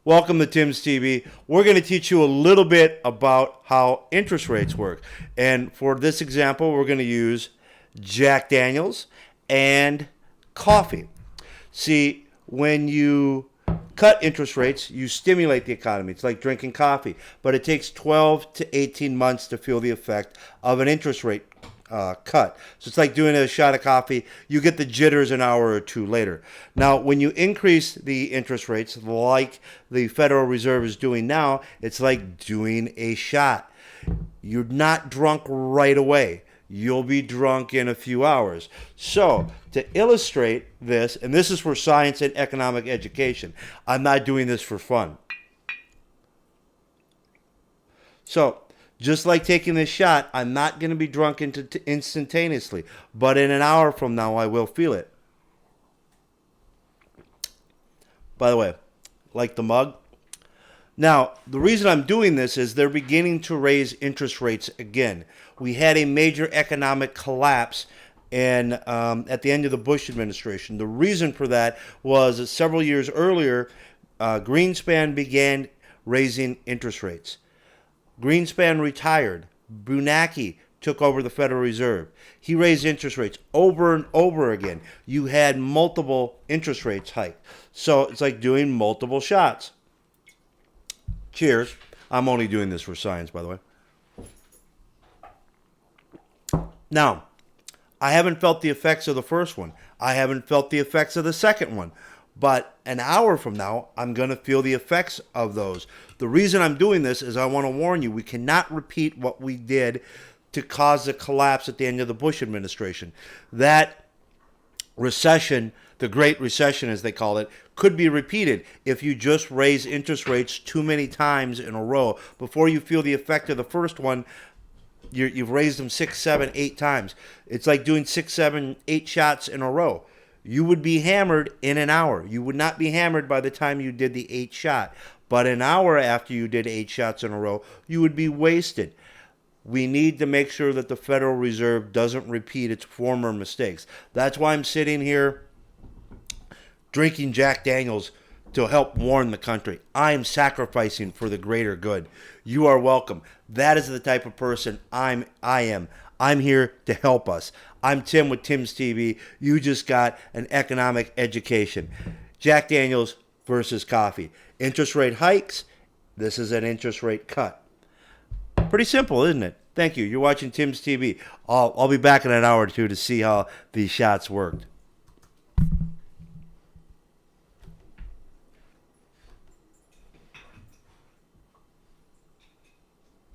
Welcome to Tim's TV. We're going to teach you a little bit about how interest rates work. And for this example, we're going to use Jack Daniels and coffee. See, when you cut interest rates, you stimulate the economy. It's like drinking coffee, but it takes 12 to 18 months to feel the effect of an interest rate cut. So it's like doing a shot of coffee. You get the jitters an hour or two later. Now, when you increase the interest rates, like the Federal Reserve is doing now, it's like doing a shot. You're not drunk right away. You'll be drunk in a few hours. So, to illustrate this, and this is for science and economic education, I'm not doing this for fun. So, just like taking this shot, I'm not going to be drunk instantaneously, but in an hour from now, I will feel it. By the way, like the mug. Now, the reason I'm doing this is they're beginning to raise interest rates again. We had a major economic collapse at the end of the Bush administration. The reason for that was that several years earlier, Greenspan began raising interest rates. Greenspan retired. Bernanke took over the Federal Reserve. He raised interest rates over and over again. You had multiple interest rates hike. So it's like doing multiple shots. Cheers. I'm only doing this for science, by the way. Now, I haven't felt the effects of the first one. I haven't felt the effects of the second one. But an hour from now, I'm going to feel the effects of those. The reason I'm doing this is I want to warn you, we cannot repeat what we did to cause the collapse at the end of the Bush administration. That recession, the Great Recession as they call it, could be repeated if you just raise interest rates too many times in a row. Before you feel the effect of the first one, you've raised them 6, 7, 8 times. It's like doing 6, 7, 8 shots in a row. You would be hammered in an hour. You would not be hammered by the time you did the 8th shot. But an hour after you did 8 shots in a row, you would be wasted. We need to make sure that the Federal Reserve doesn't repeat its former mistakes. That's why I'm sitting here drinking Jack Daniels to help warn the country. I am sacrificing for the greater good. You are welcome. That is the type of person I am. I'm here to help us. I'm Tim with Tim's TV. You just got an economic education. Jack Daniels versus coffee. Interest rate hikes. This is an interest rate cut. Pretty simple, isn't it? Thank you. You're watching Tim's TV. I'll be back in an hour or two to see how these shots worked.